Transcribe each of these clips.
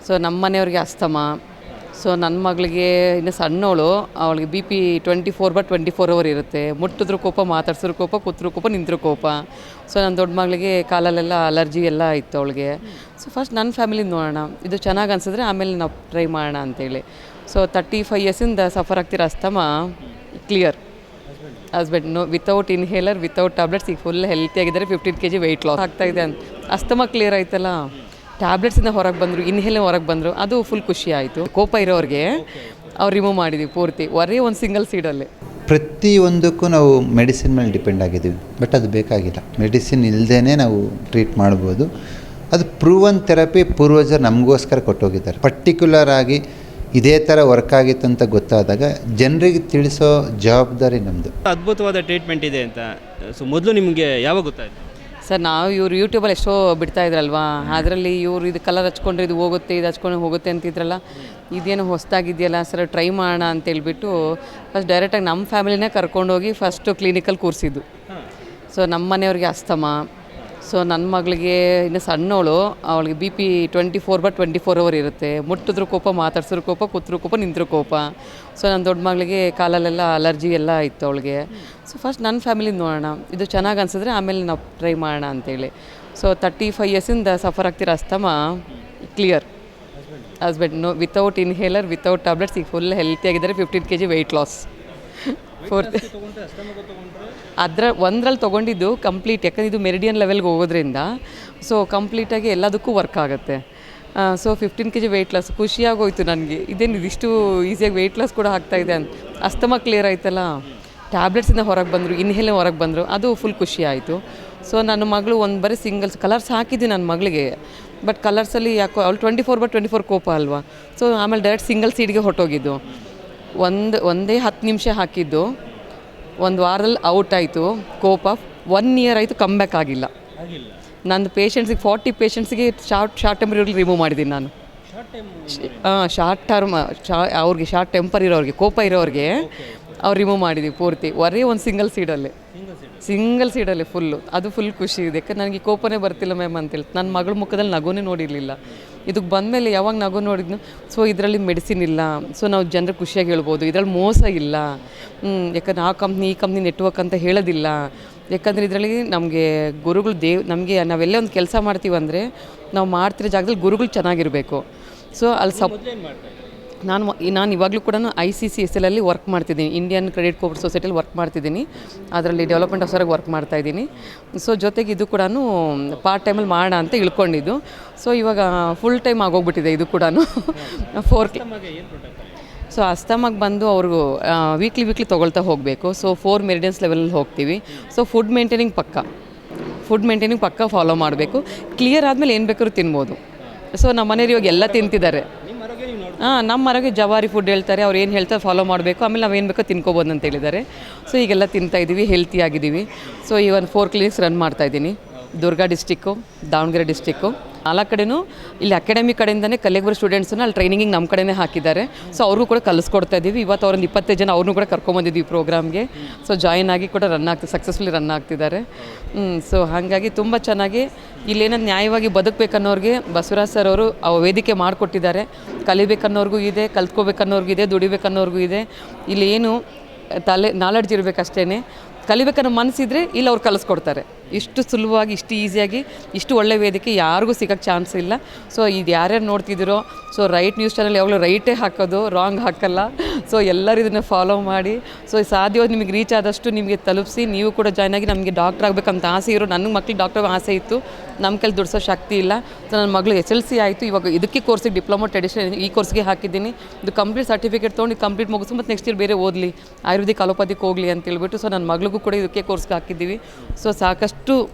So ನಮ್ಮ ಮನೆಯವ್ರಿಗೆ asthma. So ನನ್ನ ಮಗಳಿಗೆ ಇನ್ನು ಸಣ್ಣವಳು, ಅವಳಿಗೆ ಬಿ ಪಿ 24/24 ಇರುತ್ತೆ. ಮುಟ್ಟಿದ್ರು ಕೋಪ, ಮಾತಾಡ್ಸಿದ್ರು ಕೋಪ, ಕೂತ್ರು ಕೋಪ, ನಿಂತರು ಕೋಪ. ಸೊ ನನ್ನ ದೊಡ್ಡ ಮಗಳಿಗೆ ಕಾಲಲ್ಲೆಲ್ಲ ಅಲರ್ಜಿ ಎಲ್ಲ ಇತ್ತು ಅವಳಿಗೆ. ಸೊ ಫಸ್ಟ್ ನನ್ನ ಫ್ಯಾಮಿಲಿ ನೋಡೋಣ, ಇದು ಚೆನ್ನಾಗಿ ಅನಿಸಿದ್ರೆ ಆಮೇಲೆ ನಾವು ಟ್ರೈ ಮಾಡೋಣ ಅಂತೇಳಿ. ಸೊ 35 ಇಯರ್ಸಿಂದ ಸಫರ್ ಆಗ್ತಿರೋ asthma clear. Husband without inhaler, without tablets, ಈಗ ಫುಲ್ ಹೆಲ್ತಿಯಾಗಿದ್ದಾರೆ. 15 kg ವೆಯ್ಟ್ ಲಾಸ್ ಆಗ್ತಾಯಿದೆ ಅಂತ. ಅಸ್ತಮಾ ಕ್ಲಿಯರ್ ಆಯ್ತಲ್ಲ, ಟ್ಯಾಬ್ಲೆಟ್ಸಿಂದ ಹೊರಗೆ ಬಂದರು, ಇನ್ಹೇಲೇ ಹೊರಗೆ ಬಂದರು, ಅದು ಫುಲ್ ಖುಷಿ ಆಯಿತು. ಕೋಪ ಇರೋರಿಗೆ ಅವ್ರು ರಿಮೂವ್ ಮಾಡಿದ್ವಿ ಪೂರ್ತಿ, ಒರೇ ಒಂದು ಸಿಂಗಲ್ ಸೀಡಲ್ಲಿ. ಪ್ರತಿಯೊಂದಕ್ಕೂ ನಾವು ಮೆಡಿಸಿನ್ ಮೇಲೆ ಡಿಪೆಂಡ್ ಆಗಿದ್ದೀವಿ, ಬಟ್ ಅದು ಬೇಕಾಗಿಲ್ಲ. ಮೆಡಿಸಿನ್ ಇಲ್ಲದೇ ನಾವು ಟ್ರೀಟ್ ಮಾಡ್ಬೋದು. ಅದು ಪ್ರೂವನ್ ಥೆರಪಿ ಪೂರ್ವಜರು ನಮಗೋಸ್ಕರ ಕೊಟ್ಟೋಗಿದ್ದಾರೆ. ಪರ್ಟಿಕ್ಯುಲರ್ ಆಗಿ ಇದೇ ಥರ ವರ್ಕ್ ಆಗಿತ್ತು ಅಂತ ಗೊತ್ತಾದಾಗ ಜನರಿಗೆ ತಿಳಿಸೋ ಜವಾಬ್ದಾರಿ ನಮ್ಮದು. ಅದ್ಭುತವಾದ ಟ್ರೀಟ್ಮೆಂಟ್ ಇದೆ ಅಂತ ಸೊ ಮೊದಲು ನಿಮಗೆ ಯಾವಾಗ ಗೊತ್ತಾಯಿತು? ಸರ್ ನಾವು ಇವ್ರು ಯೂಟ್ಯೂಬಲ್ಲಿ ಎಷ್ಟೋ ಬಿಡ್ತಾ ಇದ್ರಲ್ವಾ, ಅದರಲ್ಲಿ ಇವರು ಇದು ಕಲರ್ ಹಚ್ಕೊಂಡ್ರೆ ಇದು ಹೋಗುತ್ತೆ, ಇದು ಹಚ್ಕೊಂಡು ಹೋಗುತ್ತೆ ಅಂತಿದ್ರಲ್ಲ, ಇದೇನು ಹೊಸದಾಗಿದೆಯಲ್ಲ ಸರ್ ಟ್ರೈ ಮಾಡೋಣ ಅಂತೇಳ್ಬಿಟ್ಟು ಫಸ್ಟ್ ಡೈರೆಕ್ಟಾಗಿ ನಮ್ಮ ಫ್ಯಾಮಿಲಿನೇ ಕರ್ಕೊಂಡೋಗಿ ಫಸ್ಟು ಕ್ಲಿನಿಕಲ್ಲಿ ಕೂರಿಸಿದ್ದು. ಸೊ ನಮ್ಮ ಮನೆಯವ್ರಿಗೆ ಅಸ್ತಮಾ. ಸೊ ನನ್ನ ಮಗಳಿಗೆ ಇನ್ನು ಸಣ್ಣವಳು, ಅವಳಿಗೆ ಬಿ ಪಿ 24/24 ಇರುತ್ತೆ. ಮುಟ್ಟಿದ್ರು ಕೋಪ, ಮಾತಾಡ್ಸಿದ್ರು ಕೋಪ, ಕೂತ್ರು ಕೋಪ, ನಿಂತರು ಕೋಪ. ಸೊ ನನ್ನ ದೊಡ್ಡ ಮಗಳಿಗೆ ಕಾಲಲ್ಲೆಲ್ಲ ಅಲರ್ಜಿ ಎಲ್ಲ ಇತ್ತು ಅವಳಿಗೆ. ಸೊ ಫಸ್ಟ್ ನನ್ನ ಫ್ಯಾಮಿಲಿ ನೋಡೋಣ, ಇದು ಚೆನ್ನಾಗಿ ಅನಿಸಿದ್ರೆ ಆಮೇಲೆ ನಾವು ಟ್ರೈ ಮಾಡೋಣ ಅಂತೇಳಿ. ಸೊ 35 ಇಯರ್ಸಿಂದ ಸಫರ್ ಆಗ್ತಿರೋ asthma clear. Husband without inhaler, without tablets, ಈಗ ಫುಲ್ ಹೆಲ್ತಿಯಾಗಿದ್ದಾರೆ. 15 kg ವೆಯ್ಟ್ ಲಾಸ್. ಒಂದರಲ್ಲಿ ತೊಗೊಂಡಿದ್ದು ಕಂಪ್ಲೀಟ್, ಯಾಕಂದರೆ ಇದು ಮೆರಿಡಿಯನ್ ಲೆವೆಲ್ಗೆ ಹೋಗೋದ್ರಿಂದ ಸೊ ಕಂಪ್ಲೀಟಾಗಿ ಎಲ್ಲದಕ್ಕೂ ವರ್ಕ್ ಆಗುತ್ತೆ. ಸೊ 15 kg ವೆಯ್ಟ್ ಲಾಸ್ ಖುಷಿಯಾಗೋಯ್ತು ನನಗೆ. ಇದೇನು ಇದಿಷ್ಟು ಈಸಿಯಾಗಿ ವೆಯ್ಟ್ ಲಾಸ್ ಕೂಡ ಆಗ್ತಾಯಿದೆ ಅಂತ. ಅಸ್ತಮಾ ಕ್ಲಿಯರ್ ಆಯ್ತಲ್ಲ, ಟ್ಯಾಬ್ಲೆಟ್ಸಿಂದ ಹೊರಗೆ ಬಂದರು, ಇನ್ಹೇಲೇ ಹೊರಗೆ ಬಂದರು, ಅದು ಫುಲ್ ಖುಷಿ ಆಯಿತು. ಸೊ ನನ್ನ ಮಗಳು ಒಂದು ಬರೀ ಸಿಂಗಲ್ಸ್ ಕಲರ್ಸ್ ಹಾಕಿದ್ದೆ ನನ್ನ ಮಗಳಿಗೆ, ಬಟ್ ಕಲರ್ಸಲ್ಲಿ ಯಾಕೋ ಅವಳು 24/24 ಕೋಪ ಅಲ್ವಾ. ಸೊ ಆಮೇಲೆ ಡೈರೆಕ್ಟ್ ಸಿಂಗಲ್ ಸೀಡ್ಗೆ ಹೊರಟೋಗಿದ್ದು. ಒಂದೇ 10 ನಿಮಿಷ ಹಾಕಿದ್ದು, ಒಂದು ವಾರದಲ್ಲಿ ಔಟ್ ಆಯಿತು ಕೋಪ. 1 year ಆಯಿತು, ಕಮ್ ಬ್ಯಾಕ್ ಆಗಿಲ್ಲ. ನಂದು ಪೇಷಂಟ್ಸಿಗೆ 40 ಪೇಷಂಟ್ಸಿಗೆ ಶಾರ್ಟ್ ಟೆಂಪರ್ ರಿಮೂವ್ ಮಾಡಿದ್ದೀನಿ ನಾನು. ಶಾರ್ಟ್ ಟರ್ಮ್ ಅವ್ರಿಗೆ ಶಾರ್ಟ್ ಟೆಂಪರ್ ಇರೋರಿಗೆ, ಕೋಪ ಇರೋರಿಗೆ ಅವ್ರು ರಿಮೂವ್ ಮಾಡಿದ್ವಿ ಪೂರ್ತಿ, ಒರೇ ಒಂದು ಸಿಂಗಲ್ ಸೀಡಲ್ಲಿ ಫುಲ್ಲು. ಅದು ಫುಲ್ ಖುಷಿ ಇದೆ, ಯಾಕಂದ್ರೆ ನನಗೆ ಕೋಪನೇ ಬರ್ತಿಲ್ಲ ಮ್ಯಾಮ್ ಅಂತೇಳಿ. ನನ್ನ ಮಗಳ ಮುಖದಲ್ಲಿ ನಗುನೇ ನೋಡಿರಲಿಲ್ಲ. ಇದಕ್ಕೆ ಬಂದಮೇಲೆ ಯಾವಾಗ ನಗು ನೋಡಿದ್ನು, ಸೊ ಇದರಲ್ಲಿ ಮೆಡಿಸಿನ್ ಇಲ್ಲ, ಸೊ ನಾವು ಜನರಿಗೆ ಖುಷಿಯಾಗಿ ಹೇಳ್ಬೋದು, ಇದರಲ್ಲಿ ಮೋಸ ಇಲ್ಲ. ಯಾಕಂದ್ರೆ ಆ ಕಂಪ್ನಿ ಈ ಕಂಪ್ನಿ ನೆಟ್ವರ್ಕ್ ಅಂತ ಹೇಳೋದಿಲ್ಲ. ಯಾಕಂದರೆ ಇದರಲ್ಲಿ ನಮಗೆ ಗುರುಗಳು ನಮಗೆ ನಾವೆಲ್ಲ ಒಂದು ಕೆಲಸ ಮಾಡ್ತೀವಂದರೆ ನಾವು ಮಾಡ್ತಿರೋ ಜಾಗದಲ್ಲಿ ಗುರುಗಳು ಚೆನ್ನಾಗಿರಬೇಕು. ಸೊ ಅಲ್ಲಿ ನಾನು ಇವಾಗಲೂ ಕೂಡ ICCSL ಅಲ್ಲಿ ವರ್ಕ್ ಮಾಡ್ತಿದ್ದೀನಿ, ಇಂಡಿಯನ್ ಕ್ರೆಡಿಟ್ ಕೋಆಪರೇಟಿವ್ ಸೊಸೈಟಿಯಲ್ಲಿ ವರ್ಕ್ ಮಾಡ್ತಿದ್ದೀನಿ. ಅದರಲ್ಲಿ ಡೆವಲಪ್ಮೆಂಟ್ ಆಫೀಸರಾಗಿ ವರ್ಕ್ ಮಾಡ್ತಾಯಿದ್ದೀನಿ. ಸೊ ಜೊತೆಗೆ ಇದು ಕೂಡ ಪಾರ್ಟ್ ಟೈಮಲ್ಲಿ ಮಾಡೋಣ ಅಂತ ಇಳ್ಕೊಂಡಿದ್ದು. ಸೊ ಇವಾಗ ಫುಲ್ ಟೈಮ್ ಆಗೋಗ್ಬಿಟ್ಟಿದೆ ಇದು ಕೂಡ. ಸೊ ಅಸ್ತಮಾಗೆ ಬಂದು ಅವ್ರಿಗೂ ವೀಕ್ಲಿ ತೊಗೊಳ್ತಾ ಹೋಗಬೇಕು. ಸೊ 4 ಮೆರಿಡಿಯನ್ಸ್ ಲೆವೆಲಲ್ಲಿ ಹೋಗ್ತೀವಿ. ಸೊ ಫುಡ್ ಮೇಂಟೈನಿಂಗ್ ಪಕ್ಕ ಫಾಲೋ ಮಾಡಬೇಕು. ಕ್ಲಿಯರ್ ಆದಮೇಲೆ ಏನು ಬೇಕಾದ್ರೂ ತಿನ್ಬೋದು. ಸೊ ನಮ್ಮ ಮನೆಯವ್ರು ಇವಾಗ ಎಲ್ಲ ತಿಂತಿದ್ದಾರೆ. ನಮ್ಮ ಮನೆಗೆ ಜವಾರಿ ಫುಡ್ ಹೇಳ್ತಾರೆ, ಅವ್ರು ಏನು ಹೇಳ್ತಾರೆ ಫಾಲೋ ಮಾಡಬೇಕು, ಆಮೇಲೆ ನಾವು ಏನು ಬೇಕೋ ತಿನ್ಕೋಬೋದು ಅಂತ ಹೇಳಿದ್ದಾರೆ. ಸೊ ಈಗೆಲ್ಲ ತಿಂತಾಯಿದ್ದೀವಿ, ಹೆಲ್ತಿ ಆಗಿದ್ದೀವಿ. ಸೊ ಈ ಒಂದು 4 ಕ್ಲಿನಿಕ್ಸ್ ರನ್ ಮಾಡ್ತಾಯಿದ್ದೀನಿ. ದುರ್ಗ ಡಿಸ್ಟಿಕ್ಕು, ದಾವಣಗೆರೆ ಡಿಸ್ಟಿಕ್ಕು, 4 ಕಡೆನೂ. ಇಲ್ಲಿ ಅಕಾಡೆಮಿ ಕಡೆಯಿಂದನೇ ಕಲಿಯಕ್ಕೆ ಸ್ಟೂಡೆಂಟ್ಸನ್ನ ಅಲ್ಲಿ ಟ್ರೈನಿಂಗಿಗೆ ನಮ್ಮ ಕಡೆನೇ ಹಾಕಿದ್ದಾರೆ. ಸೊ ಅವ್ರಿಗೂ ಕೂಡ ಕಲಿಸ್ಕೊಡ್ತಾ ಇದ್ದೀವಿ. ಇವತ್ತು ಅವ್ರೊಂದು 25 ಜನ ಅವ್ರನ್ನೂ ಕೂಡ ಕರ್ಕೊಂಬಂದಿದ್ವಿ ಪ್ರೋಗ್ರಾಮ್ಗೆ. ಸೊ ಜಾಯಿನ್ ಆಗಿ ಕೂಡ ಸಕ್ಸಸ್ಫುಲಿ ರನ್ ಆಗ್ತಿದ್ದಾರೆ. ಸೊ ಹಾಗಾಗಿ ತುಂಬ ಚೆನ್ನಾಗಿ ಇಲ್ಲೇನೋ ನ್ಯಾಯವಾಗಿ ಬದುಕಬೇಕನ್ನೋರಿಗೆ ಬಸವರಾಜ್ ಸರ್ ಅವರು ವೇದಿಕೆ ಮಾಡಿಕೊಟ್ಟಿದ್ದಾರೆ. ಕಲಿಬೇಕನ್ನೋರ್ಗೂ ಇದೆ, ಕಲ್ತ್ಕೋಬೇಕನ್ನೋರ್ಗೂ ಇದೆ, ದುಡಿಬೇಕನ್ನೋರ್ಗೂ ಇದೆ. ಇಲ್ಲಿ ಏನು ನಾಲೆಡ್ಜ್ ಇರಬೇಕಷ್ಟೇ. ಕಲಿಬೇಕನ್ನೋ ಮನಸ್ಸಿದ್ರೆ ಇಲ್ಲಿ ಅವ್ರು ಕಲಿಸ್ಕೊಡ್ತಾರೆ. ಇಷ್ಟು ಸುಲಭವಾಗಿ, ಇಷ್ಟು ಈಸಿಯಾಗಿ, ಇಷ್ಟು ಒಳ್ಳೆ ವೇದಿಕೆ ಯಾರಿಗೂ ಸಿಗೋಕ್ಕೆ ಚಾನ್ಸ್ ಇಲ್ಲ. ಸೊ ಇದು ಯಾರ್ಯಾರು ನೋಡ್ತಿದ್ದೀರೋ, ಸೊ ರೈಟ್ ನ್ಯೂಸ್ ಚಾನಲ್ ಯಾವಾಗಲೂ ರೈಟೇ ಹಾಕೋದು, ರಾಂಗ್ ಹಾಕಲ್ಲ. ಸೊ ಎಲ್ಲರೂ ಇದನ್ನು ಫಾಲೋ ಮಾಡಿ, ಸೊ ಸಾಧ್ಯವಾದ ನಿಮಗೆ ರೀಚ್ ಆದಷ್ಟು ನಿಮಗೆ ತಲುಪಿಸಿ, ನೀವು ಕೂಡ ಜಾಯ್ನ್ ಆಗಿ. ನಮಗೆ ಡಾಕ್ಟರ್ ಆಗಬೇಕಂತ ಆಸೆ ಇರೋ, ನನ್ನ ಮಕ್ಳಿಗೆ ಡಾಕ್ಟರ್ ಆಸೆ ಇತ್ತು, ನಮ್ಮ ಕೈಲಿ ದುಡಿಸೋ ಶಕ್ತಿ ಇಲ್ಲ. ಸೊ ನನ್ನ ಮಗಳು SLC ಆಯಿತು, ಇವಾಗ ಇದಕ್ಕೆ ಕೋರ್ಸಿಗೆ ಡಿಪ್ಲೊಮಾ ಟ್ರೆಡಿಷನಲ್ ಈ ಕೋರ್ಸ್ಗೆ ಹಾಕಿದ್ದೀನಿ. ಇದು ಕಂಪ್ಲೀಟ್ ಸರ್ಟಿಫಿಕೇಟ್ ತೊಗೊಂಡು ಕಂಪ್ಲೀಟ್ ಮುಗಿಸಿ ಮತ್ತು ನೆಕ್ಸ್ಟ್ ಇಯರ್ ಬೇರೆ ಓದಲಿ, ಆಯುರ್ವೇದಿಕ್ ಅಲೋಪತಿಗೆ ಹೋಗಲಿ ಅಂತೇಳ್ಬಿಟ್ಟು. ಸೊ ನನ್ನ ಮಗಳಿಗೂ ಕೂಡ ಇದಕ್ಕೆ ಕೋರ್ಸ್ಗೆ ಹಾಕಿದ್ದೀವಿ. ಸೊ ಸಾಕಷ್ಟು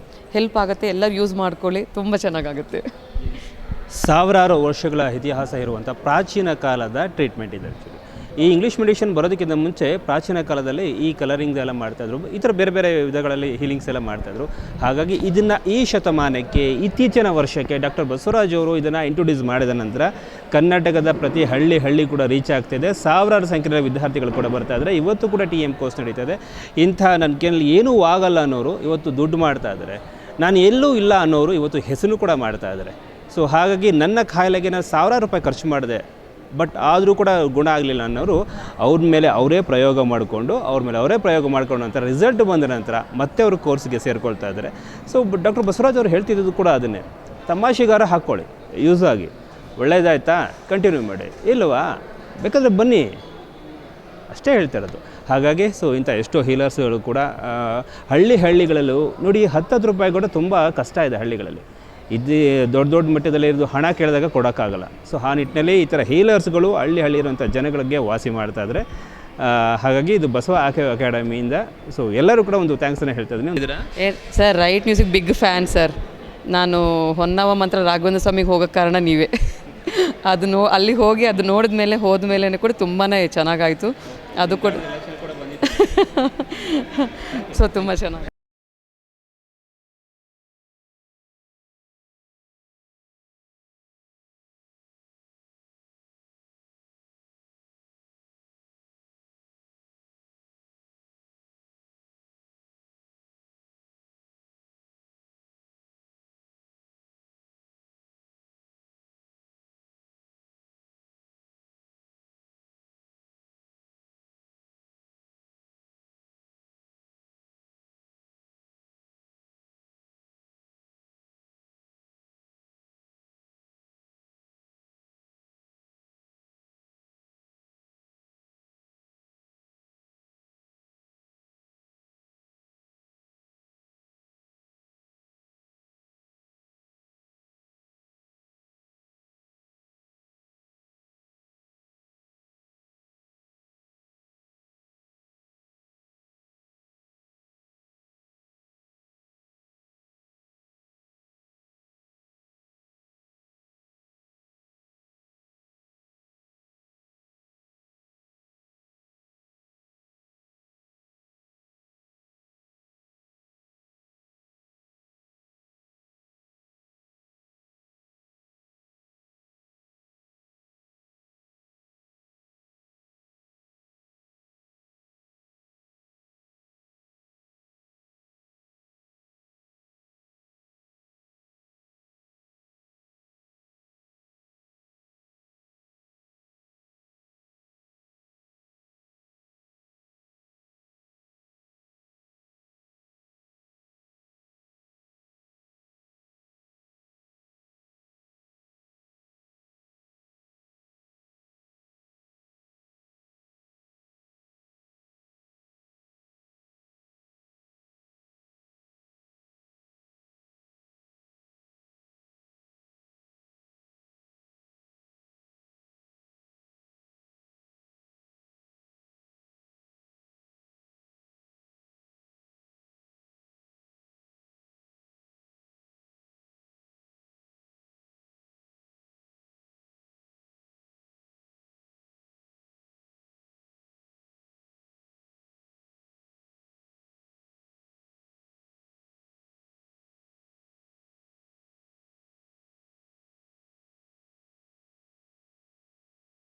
ಹೆಲ್ಪ್ ಆಗುತ್ತೆ, ಎಲ್ಲರೂ ಯೂಸ್ ಮಾಡ್ಕೊಳ್ಳಿ, ತುಂಬ ಚೆನ್ನಾಗಾಗುತ್ತೆ. ಸಾವಿರಾರು ವರ್ಷಗಳ ಇತಿಹಾಸ ಇರುವಂಥ ಪ್ರಾಚೀನ ಕಾಲದ ಟ್ರೀಟ್ಮೆಂಟ್ ಇದೆ. ಈ ಇಂಗ್ಲೀಷ್ ಮೆಡಿಷನ್ ಬರೋದಕ್ಕಿಂತ ಮುಂಚೆ ಪ್ರಾಚೀನ ಕಾಲದಲ್ಲಿ ಈ ಕಲರಿಂಗ್ ಎಲ್ಲ ಮಾಡ್ತಾಯಿದ್ರು, ಈ ಥರ ಬೇರೆ ಬೇರೆ ವಿಧಗಳಲ್ಲಿ ಹೀಲಿಂಗ್ಸ್ ಎಲ್ಲ ಮಾಡ್ತಾಯಿದ್ರು. ಹಾಗಾಗಿ ಇದನ್ನು ಈ ಶತಮಾನಕ್ಕೆ, ಇತ್ತೀಚಿನ ವರ್ಷಕ್ಕೆ ಡಾಕ್ಟರ್ ಬಸವರಾಜ್ ಅವರು ಇದನ್ನು ಇಂಟ್ರೊಡ್ಯೂಸ್ ಮಾಡಿದ ನಂತರ ಕರ್ನಾಟಕದ ಪ್ರತಿ ಹಳ್ಳಿ ಕೂಡ ರೀಚ್ ಆಗ್ತಿದೆ. ಸಾವಿರಾರು ಸಂಖ್ಯೆಯ ವಿದ್ಯಾರ್ಥಿಗಳು ಕೂಡ ಬರ್ತಾಯಿದ್ದಾರೆ. ಇವತ್ತು ಕೂಡ TM ಕೋರ್ಸ್ ನಡೀತದೆ. ಇಂಥ ನನ್ನ ಕೇಳಿ ಏನೂ ಆಗಲ್ಲ ಅನ್ನೋರು ಇವತ್ತು ದುಡ್ಡು ಮಾಡ್ತಾ ಇದ್ದಾರೆ, ನಾನು ಎಲ್ಲೂ ಇಲ್ಲ ಅನ್ನೋರು ಇವತ್ತು ಹೆಸರು ಕೂಡ ಮಾಡ್ತಾ ಇದ್ದಾರೆ. ಸೊ ಸೊ ಹಾಗಾಗಿ ನನ್ನ ಕಾಯಿಲೆಗೆ ನಾನು ಸಾವಿರಾರು ರೂಪಾಯಿ ಖರ್ಚು ಮಾಡಿದೆ, ಬಟ್ ಆದರೂ ಕೂಡ ಗುಣ ಆಗಲಿಲ್ಲ ಅನ್ನೋರು ಅವ್ರ ಮೇಲೆ ಅವರೇ ಪ್ರಯೋಗ ಮಾಡಿಕೊಂಡು ನಂತರ ರಿಸಲ್ಟ್ ಬಂದ ನಂತರ ಮತ್ತೆ ಅವರು ಕೋರ್ಸ್ಗೆ ಸೇರಿಕೊಳ್ತಾ ಇದ್ದಾರೆ. ಸೊ ಡಾಕ್ಟರ್ ಬಸವರಾಜ್ ಅವರು ಹೇಳ್ತಿದ್ದು ಕೂಡ ಅದನ್ನೇ, ತಮಾಷೆಗಾರ ಹಾಕ್ಕೊಳ್ಳಿ, ಯೂಸ್ ಆಗಿ, ಒಳ್ಳೇದಾಯ್ತಾ ಕಂಟಿನ್ಯೂ ಮಾಡಿ, ಇಲ್ಲವಾ ಬೇಕಾದರೆ ಬನ್ನಿ, ಅಷ್ಟೇ ಹೇಳ್ತಾ ಇರೋದು. ಹಾಗಾಗಿ ಸೊ ಇಂಥ ಎಷ್ಟೋ ಹೀಲರ್ಸ್ಗಳು ಕೂಡ ಹಳ್ಳಿಗಳಲ್ಲೂ ನೋಡಿ 10 ರೂಪಾಯಿ ಕೂಡ ತುಂಬ ಕಷ್ಟ ಇದೆ ಹಳ್ಳಿಗಳಲ್ಲಿ. ಇದು ದೊಡ್ಡ ಮಟ್ಟದಲ್ಲಿ ಇರೋದು ಹಣ ಕೇಳಿದಾಗ ಕೊಡೋಕ್ಕಾಗಲ್ಲ. ಸೊ ಆ ನಿಟ್ಟಿನಲ್ಲಿ ಈ ಥರ ಹೀಲರ್ಸ್ಗಳು ಹಳ್ಳಿ ಇರುವಂಥ ಜನಗಳಿಗೆ ವಾಸಿ ಮಾಡ್ತಾ ಇದ್ದಾರೆ. ಹಾಗಾಗಿ ಇದು ಬಸವ ಅಕಾಡೆಮಿಯಿಂದ ಸೊ ಎಲ್ಲರೂ ಕೂಡ ಒಂದು ಥ್ಯಾಂಕ್ಸನ್ನು ಹೇಳ್ತಾ ಇದ್ದೀನಿ. Sir right music big fan sir. ನಾನು ಹೊನ್ನಾವ ಮಂತ್ರ ರಾಘವೇಂದ್ರ ಸ್ವಾಮಿಗೆ ಹೋಗೋಕ್ಕೆ ಕಾರಣ ನೀವೇ. ಅಲ್ಲಿ ಹೋಗಿ ಅದು ಹೋದ ಮೇಲೆ ಕೂಡ ತುಂಬಾ ಚೆನ್ನಾಗಾಯಿತು. ಅದು ಕೂಡ ಸೊ ತುಂಬ ಚೆನ್ನಾಗಿ